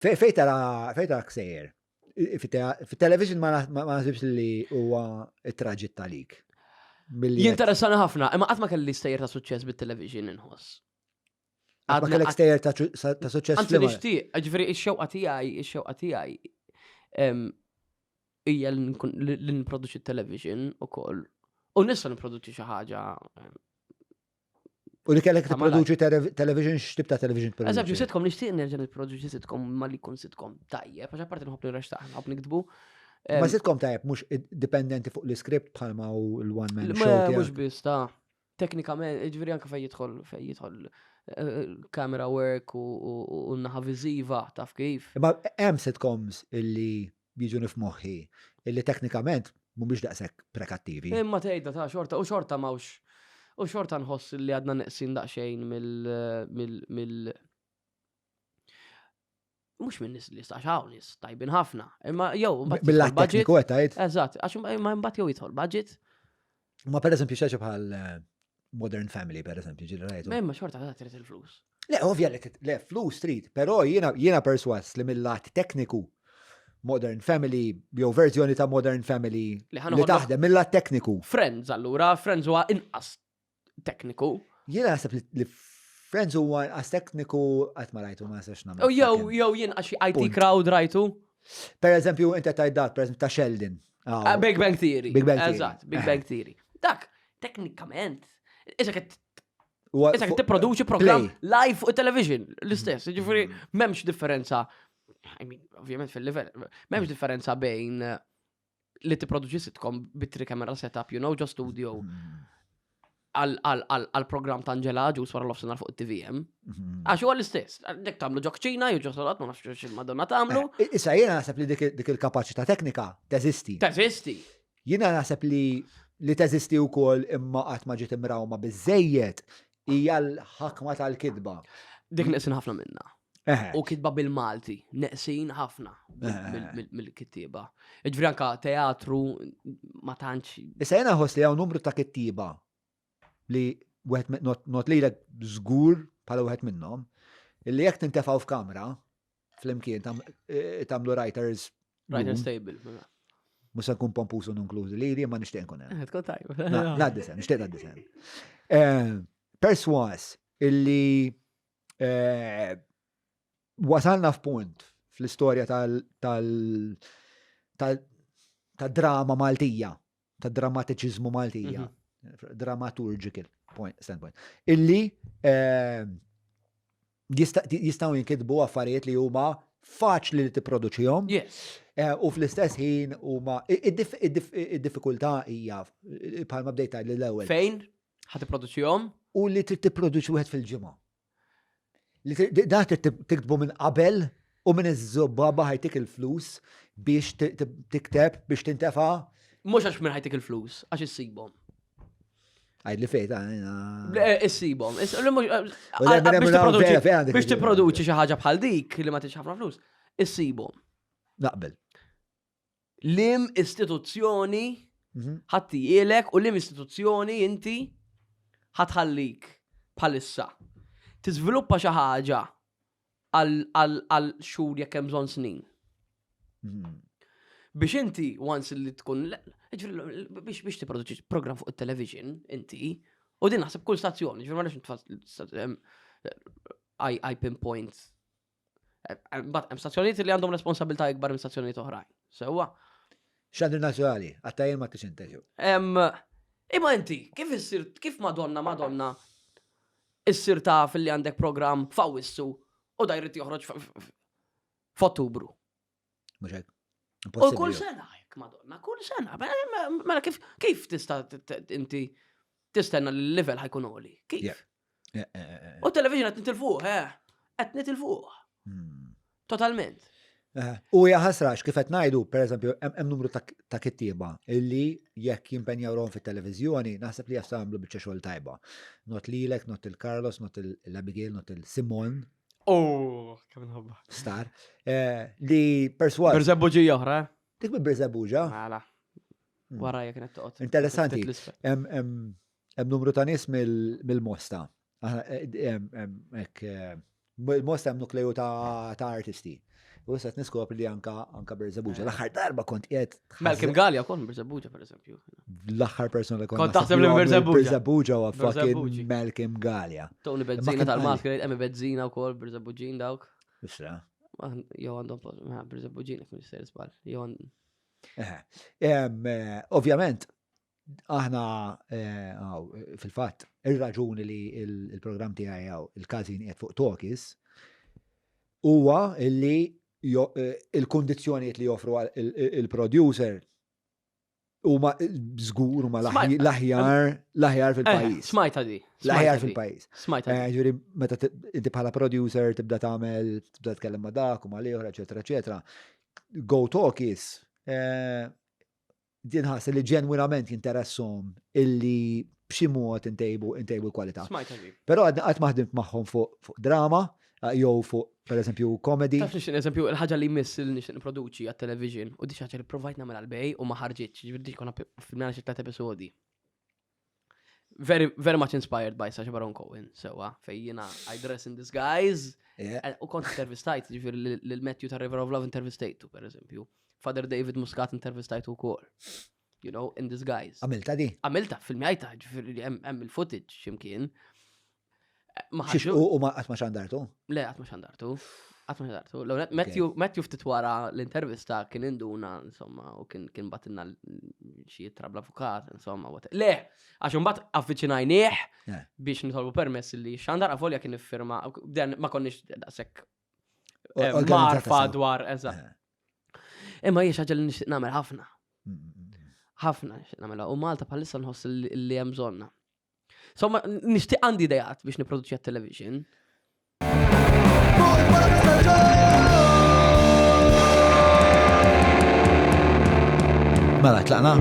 Fej tara ksejjer. Fit-television ma nasibx li huwa it-traġit talik. Jinteressani ħafna, imma qatt ma kelli stejjer ta' suċċess bit-television inħoss. Ma kellek stejjer ta' suċċess Anzi nixtieq, ġifieri x-xewqa tiegħi hija li nipproduċi t-television ukoll. U nista' nipproduċi xi ħaġa. U li kellek tipproduċi television x'tib ta' television produċi? Eżempju, sitcom nixtieq nerġa' nipproduċi sitcom ma li jkun sitcom tajjeb, għax apparti nħobb nirrextaq, nħobb nikdbu. Ma sitcom tajjeb mhux dipendenti fuq l-iskript bħalma u l-one man show. Mhux biss ta' teknikament, ġifieri anke fejn jidħol camera work u naħa viżiva taf kif. Imma hemm sitcoms illi jiġu nifmoħħi illi teknikament mhumiex daqshekk prekattivi. Imma tgħidha ta' xorta u xorta mawx. U xorta nħoss li għadna neqsin daqsxejn mill mhux minn nies li staxaw nies tajbin ħafna. Imma jew Bil-lat tekniku qed tgħid. Eżatt, għax imma mbagħad jew jidħol budget. Ma pereżempju xi bħal Modern Family pereżempju ġieli rajtu. Imma xorta trid il-flus. Le, ovvja le flus trid, però jiena perswas li mill-lat tekniku Modern Family, jew verżjoni ta' Modern Family li taħdem mill-lat tekniku. Friends allura, Friends huwa inqas tekniku. Jiena naħseb li Friends huwa as tekniku qatt ma rajtu ma sax nagħmel. Jew jien għax IT crowd rajtu. Pereżempju inti tajdat pereżempju ta' Sheldon. Big Bang Theory. Big Bang Theory. Eżatt, Big Bang Theory. Dak, teknikament, issa qed tipproduċi programm live fuq television l-istess, jiġifieri m'hemmx differenza. I mean, ovvjament fil-livell, m'hemmx differenza bejn li tipproduċi sitcom bit-3 camera setup, just studio. Għal-program ta' Angela ġus wara l-ofsenar fuq it-TVM. Għax huwa l-istess. Dek tagħmlu ġokċina, jew ġosolat, ma nafx x'il-Madonna tagħmlu. Issa jiena naħseb li dik il-kapaċità teknika teżisti. Teżisti. Jiena naħseb li teżisti wkoll imma qatt ma ġiet imrawma biżejjed hija l-ħakma tal-kidba. Dik neqsin ħafna minnha. U kidba bil-Malti, neqsin ħafna mill-kittieba. Ġifieri anke teatru ma tantx. Issa jiena ħoss li hawn numru ta' kittieba li not li l-ek żgur bħala wieħed minnhom, illi jekk tintefgħu f'kamra, fl-imkien tagħmlu writers table. Mhux se nkun pompus u inklużi li ma nixtieq nkun hemm. Tkun tajb. Ngħaddi sen, nixtieq ngħaddi sen. Perswas illi wasalna f'punt fl-istorja tad-drama Maltija, tad-drammatiċiżmu Maltija. Dramaturgical standpoint. Illi jistaw jinkidbu affarijiet li huma faċli li tipproduċihom. U fl-istess ħin huma id-diffikultà hija bħalma bdejta l-ewwel. Fejn ħad tipproduċihom? U li trid tipproduċi wieħed fil-ġimgħa. Li da tiktbu minn qabel u minn iż-żobba ħajtik il-flus biex tikteb biex tintefa'. Mhux għax minn ħajtik il-flus, għax issibhom. Għajd li fejta. Issibhom. Biex tipproduċi xi ħaġa bħal dik li ma tix ħafna flus, issibhom. Naqbel. Lim istituzzjoni ħaddilek u lim istituzzjoni inti ħatħallik bħalissa. Tiżviluppa xi ħaġa għal xhur jekk hemm bżonn snin. Biex inti once li tkun biex tipproduċi program fuq it-television inti u din naħseb kull stazzjoni, ġifier m'għandix I pinpoint. Hemm stazzjonijiet li għandhom responsabilità ikbar minn stazzjonijiet oħrajn. Sewwa. X'għandu nazzjonali, għattajjel ma tix inteġu. Imma inti, kif Madonna issir taf li għandek program f'Awwissu u dajrit joħroġ f'Ottubru. Mhux hekk. U kull sena, Madonna, kull sena. Mela kif tista' inti tistenna li l-level ħajkun għoli? Kif? U television qed nitilfuh, qed nitilfuh. Totalment. U hija ħasrax kif qed ngħidu, pereżempju, hemm numru ta' kittieba illi jekk jimpenjaw rom fit-televiżjoni, naħseb li jistgħu jagħmlu biċċa xogħol tajba. Not lilek, not il-Carlos, not il-Abigail, not il-Simon. Kemm inħobba. Star. Li perswas. Berżebbuġija oħra. Dik bil-Berżebbuġa. Mela. Wara jekk qed toqgħod. Interessanti. Hemm numru ta' nies mill-Mosta. Il-Mosta hemm nukleju ta' artisti. U issa niskopri li anka Berzabuġa. L-aħħar darba kont qiegħed. Malcolm Gallia kon Berzabuġa pereżempju. L-aħħar persuna li Kont taħseb li Berzabuġa u fucking Malcolm Gallia. Tony Bezzina tal-Masquerade, Emmy Bezzina wkoll Berzabuġin dawk. Isra. Jew għandhom Berzabuġin jekk nisser żball. Ovvjament, aħna fil-fatt ir-raġuni li il-programm tiegħi il-każin qiegħed fuq Talkies huwa illi il-kundizzjonijiet li joffru il-producer huma żgur huma l-aħjar fil-pajjiż. Smajta di. L-aħjar fil-pajjiż. Smajta. Ġifieri meta inti bħala producer tibda tkellem ma' dak u ma' liħor, eċetera, eċetera. Go Talkies din ħass li ġenwinament jinteressum illi b'xi mod intejbu l-kwalità. Però qatt maħdimt magħhom fuq drama jew fuq pereżempju comedy. Taf nixtieq eżempju il-ħaġa li jmiss li nixtieq nipproduċi għat-television u di xi ħaġa li provajt nagħmel għall-bej u ma ħarġitx, ġifieri konna filmna xi 3 episodi. Very much inspired by Sacha Baron Cohen, sewwa fejn jiena I dress in disguise. U kont intervistajt, ġifieri lil Matthew ta' River of Love intervistajtu pereżempju. Father David Muscat intervistajtu wkoll. You know, in disguise. Għamilta di? Għamilta, filmjajta, ġifieri hemm il-footage x'imkien. U ma qatt ma xandartu? Le, qatt ma xandartu. Matthew ftit wara l-intervista kien induna, insomma, u kien batinna xi jitrab l-avukat, insomma. Le, għax imbagħad affiċinajnieh biex nitolbu permess li xandar avolja kien iffirma, ma konniex daqshekk marfa dwar, eżatt. Imma hija xi ħaġa li nixtieq nagħmel ħafna. Ħafna nixtieq nagħmelha u Malta bħalissa nħoss li hemm bżonna. Insomma, nixtieq għandi idejat biex nipproduċi għat-television. Mela, tlaqna?